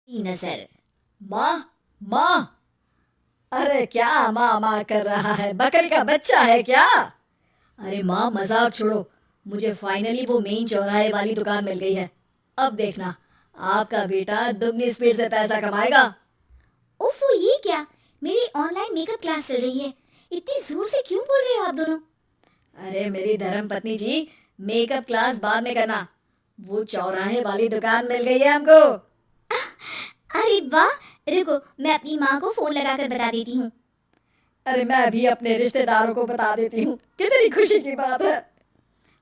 नजर। माँ, माँ। अरे क्या माँ माँ कर रहा है, बकरी का बच्चा है क्या? अरे माँ, मजाक छोड़ो। मुझे फाइनली वो मेन चौराहे वाली दुकान मिल गई है। अब देखना, आपका बेटा दुगनी स्पीड से पैसा कमाएगा। ओफो, ये क्या? मेरी ऑनलाइन मेकअप क्लास चल रही है। इतनी जोर से क्यों बोल रहे हो आप दोनों? अरे मेरी धर्म पत्नी जी, मेकअप क्लास बाद में करना। वो चौराहे वाली दुकान मिल गई है हमको। अरे वाह, रुको मैं अपनी माँ को फोन लगाकर बता देती हूँ। अरे मैं भी अपने रिश्तेदारों को बता देती हूँ, कितनी खुशी की बात है।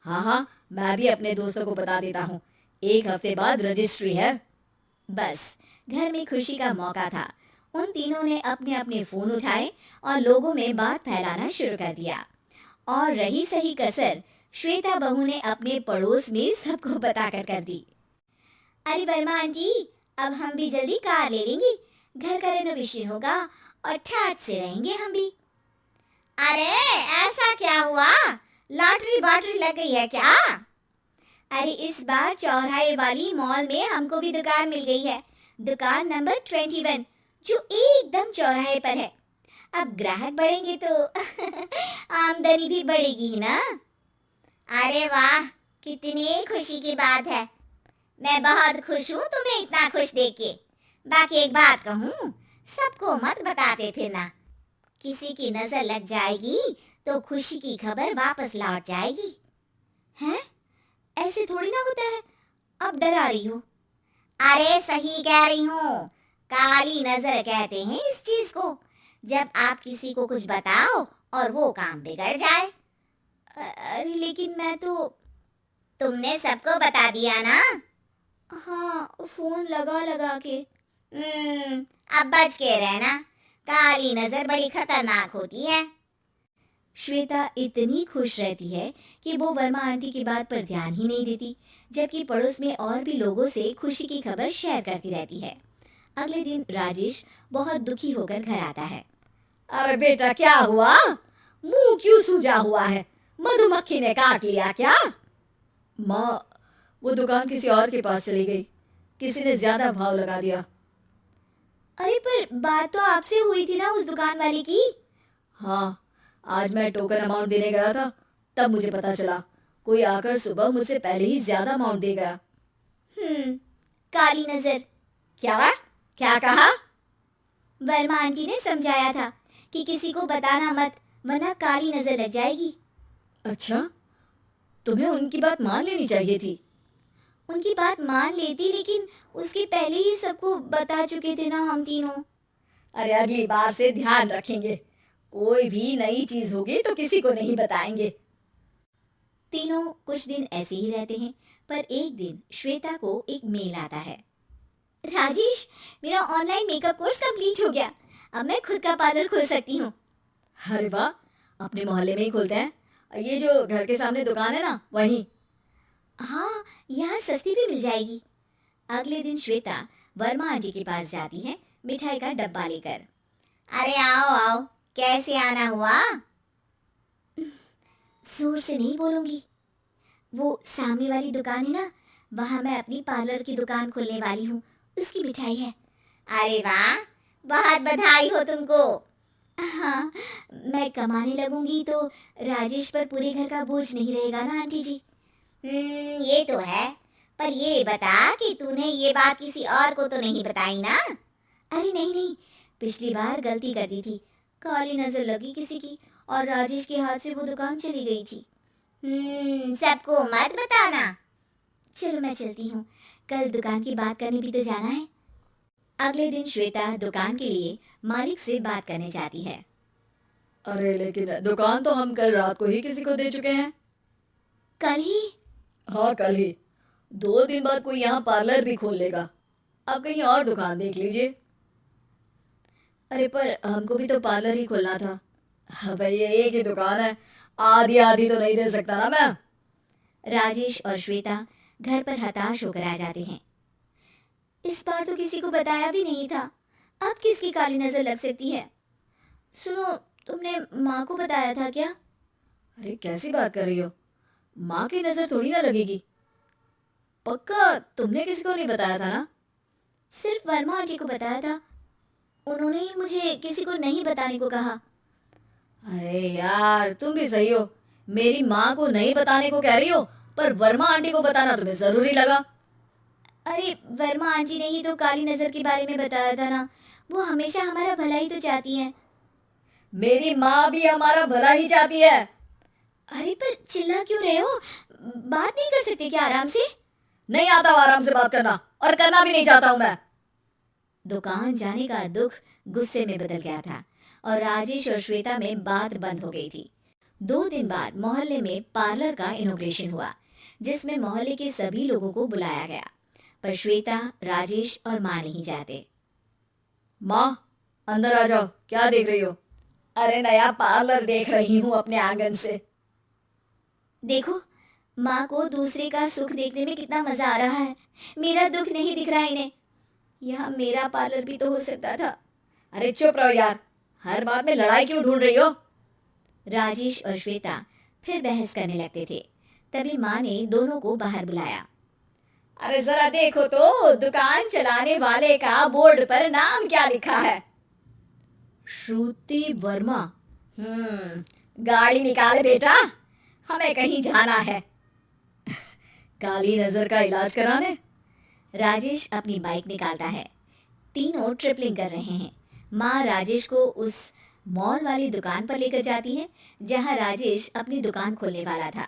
हाँ हाँ, मैं भी अपने दोस्तों को बता देता हूँ। 1 हफ्ते बाद रजिस्ट्री है। बस, घर में खुशी का मौका था। उन तीनों ने अपने अपने फोन उठाए और लोगों में बात फैलाना शुरू कर दिया। और रही सही कसर, श्वेता बहू ने अपने पड़ोस में सबको बताकर कर दी। अरे वर्मा आंटी, अब हम भी जल्दी कार ले लेंगे। घर का रेनोवेशन होगा और ठाट से रहेंगे हम भी। अरे ऐसा क्या हुआ? लॉटरी बाटरी लग गई है क्या? अरे इस बार चौराहे वाली मॉल में हमको भी दुकान मिल गई है। दुकान नंबर 21, जो एकदम चौराहे पर है। अब ग्राहक बढ़ेंगे तो आमदनी भी बढ़ेगी ही ना। अरे वाह, कितनी खुशी की बात है। मैं बहुत खुश हूँ तुम्हें इतना खुश देख के। बाकी एक बात कहूँ, सबको मत बताते फिरना। किसी की नजर लग जाएगी तो खुशी की खबर वापस लौट जाएगी। हैं? ऐसे थोड़ी ना होता है। अब डरा रही हो। अरे सही कह रही हूँ, काली नजर कहते हैं इस चीज को। जब आप किसी को कुछ बताओ और वो काम बिगड़ जाए। अरे लेकिन मैं तो। तुमने सबको बता दिया ना? हाँ, फोन लगा लगा के। अब बच के रहना, काली नजर बड़ी खतरनाक होती है। श्वेता इतनी खुश रहती है कि वो वर्मा आंटी की बात पर ध्यान ही नहीं देती, जबकि पड़ोस में और भी लोगों से खुशी की खबर शेयर करती रहती है। अगले दिन राजेश बहुत दुखी होकर घर आता है। अरे बेटा, क्या हुआ? मुंह क्यों सूजा हुआ है? मधुमक्खी ने काट लिया क्या? माँ, वो दुकान किसी और के पास चली गई। किसी ने ज्यादा भाव लगा दिया। अरे पर बात तो आपसे हुई थी ना उस दुकान वाले की। हाँ, आज मैं टोकन अमाउंट देने गया था, तब मुझे पता चला कोई आकर सुबह मुझसे पहले ही ज्यादा अमाउंट दे गया। काली नजर। क्या? क्या कहा? वर्मा आंटी ने समझाया था कि किसी को बताना मत, वरना काली नजर लग जाएगी। अच्छा, तुम्हें उनकी बात मान लेनी चाहिए थी। उनकी बात मान लेती, लेकिन उसके पहले ही सबको बता चुके थे ना हम तीनों। अरे अगली बार से ध्यान रखेंगे। कोई भी नई चीज होगी तो किसी को नहीं बताएंगे। तीनों कुछ दिन ऐसे ही रहते हैं, पर एक दिन श्वेता को एक मेल आता है। राजेश, मेरा ऑनलाइन मेकअप कोर्स कंप्लीट हो गया। अब मैं खुद का पार्लर खोल सकती हूँ। अरे वाह, अपने मोहल्ले में ही खोलते हैं। ये जो घर के सामने दुकान है ना, वहीं। हाँ, यहाँ सस्ती भी मिल जाएगी। अगले दिन श्वेता वर्मा आंटी के पास जाती है, मिठाई का डब्बा लेकर। अरे आओ आओ, कैसे आना हुआ? जोर से नहीं बोलूंगी। वो सामने वाली दुकान है ना, वहां मैं अपनी पार्लर की दुकान खोलने वाली हूँ, उसकी मिठाई है। अरे वाह, बहुत बधाई हो तुमको। हाँ, मैं कमाने लगूंगी तो राजेश पर पूरे घर का बोझ नहीं रहेगा ना आंटी जी। ये तो है, पर ये बता कि तूने ये बात किसी और को तो नहीं बताई ना? अरे नहीं नहीं, पिछली बार गलती कर दी थी। काली नजर लगी किसी की और राजेश के हाथ से वो दुकान चली गई थी। सबको मत बताना। चलो मैं चलती हूँ, कल दुकान की बात करने भी तो जाना है। अगले दिन श्वेता दुकान के लिए मालिक से बात करने जाती है। अरे लेकिन दुकान तो हम कल रात को ही किसी को दे चुके हैं। कल ही? हाँ, कल ही। 2 दिन बाद कोई यहाँ पार्लर भी खोल लेगा। आप कहीं और दुकान देख लीजिए। अरे पर हमको भी तो पार्लर ही खोलना था। हाँ भाई, ये एक ही दुकान है, आधी आधी तो नहीं दे सकता ना मैं। राजेश और श्वेता घर पर हताश होकर आ जाते हैं। इस बार तो किसी को बताया भी नहीं था, अब किसकी काली नजर लग सकती है? सुनो, तुमने माँ को बताया था क्या? अरे कैसी बात कर रही हो? माँ की नजर थोड़ी ना लगेगी। पक्का तुमने किसी को नहीं बताया था ना? सिर्फ वर्मा आंटी को बताया था, उन्होंने ही मुझे किसी को नहीं बताने को कहा। अरे यार, तुम भी सही हो। मेरी माँ को नहीं बताने को कह रही हो, पर वर्मा आंटी को बताना तुम्हें जरूरी लगा। अरे वर्मा आंटी ने ही तो काली नजर के बारे में बताया था ना, वो हमेशा हमारा भला ही तो चाहती हैं। मेरी माँ भी हमारा भला ही चाहती है। अरे पर चिल्ला क्यों रहे हो, बात नहीं कर सकते क्या आराम से? नहीं आता आराम से बात करना, और करना भी नहीं चाहता हूँ मैं। दुकान जाने का दुख गुस्से में बदल गया था और राजेश और श्वेता में बात बंद हो गई थी। 2 दिन बाद मोहल्ले में पार्लर का इनॉग्रेशन हुआ, जिसमें मोहल्ले के सभी लोगों को बुलाया गया, पर श्वेता, राजेश और माँ नहीं जाते। माँ, अंदर आ जाओ, क्या देख रही हो? अरे नया पार्लर देख रही हूँ अपने आंगन से। देखो, माँ को दूसरे का सुख देखने में कितना मजा आ रहा है, मेरा दुख नहीं दिख रहा इन्हें। यहाँ मेरा पार्लर भी तो हो सकता था। अरे चुप रहो यार, हर बात में लड़ाई क्यों ढूंढ रही हो? राजेश और श्वेता फिर बहस करने लगते थे। तभी माँ ने दोनों को बाहर बुलाया। अरे जरा देखो तो, दुकान चलाने वाले का बोर्ड पर नाम क्या लिखा है? श्रुति वर्मा। गाड़ी निकाल बेटा, हमें कहीं जाना है। काली नजर का इलाज कराने। राजेश अपनी बाइक निकालता है। तीनों ट्रिपलिंग कर रहे हैं। माँ राजेश को उस मॉल वाली दुकान पर लेकर जाती है जहाँ राजेश अपनी दुकान खोलने वाला था।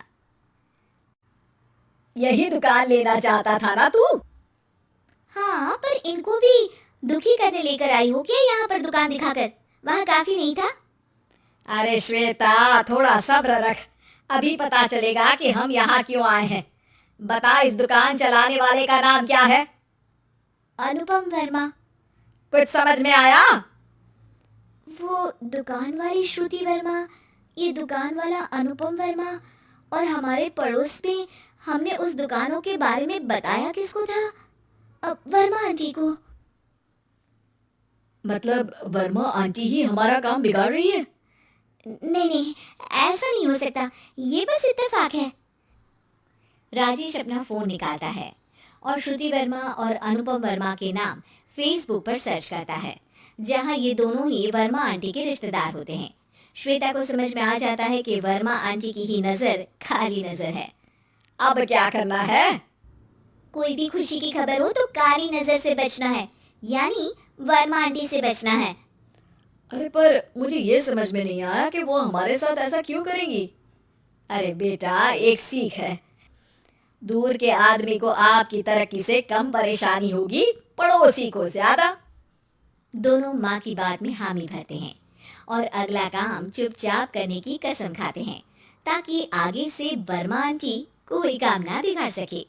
यही दुकान लेना चाहता था ना तू? हाँ, पर इनको भी दुखी करने लेकर आई हो क्या यहाँ पर दुकान दिखाकर? वहाँ काफी नहीं था? अरे श्वेता, थोड़ा सब्र रख, अभी पता चलेगा कि हम यहाँ क्यों आए हैं। बता, इस दुकान चलाने वाले का नाम क्या है? अनुपम वर्मा। कुछ समझ में आया? वो दुकान वाली श्रुति वर्मा, ये दुकान वाला अनुपम वर्मा, और हमारे पड़ोस में हमने उस दुकानों के बारे में बताया किसको था? वर्मा आंटी को। मतलब वर्मा आंटी ही हमारा काम बिगाड़ रही है? नहीं, ऐसा नहीं हो सकता, ये बस इत्तेफाक है। राजेश अपना फोन निकालता है और श्रुति वर्मा और अनुपम वर्मा के नाम फेसबुक पर सर्च करता है, जहां ये दोनों ही वर्मा आंटी के रिश्तेदार होते हैं। श्वेता को समझ में आ जाता है कि वर्मा आंटी की ही नजर काली नजर है। अब क्या करना है? कोई भी खुशी की खबर हो तो काली नजर से बचना है, यानी वर्मा आंटी से बचना है। अरे पर मुझे ये समझ में नहीं आया कि वो हमारे साथ ऐसा क्यों करेंगी। अरे बेटा, एक सीख है, दूर के आदमी को आपकी तरक्की से कम परेशानी होगी, पड़ोसी को ज्यादा। दोनों माँ की बात में हामी भरते हैं और अगला काम चुपचाप करने की कसम खाते हैं, ताकि आगे से वर्मा आंटी कोई काम ना बिगाड़ सके।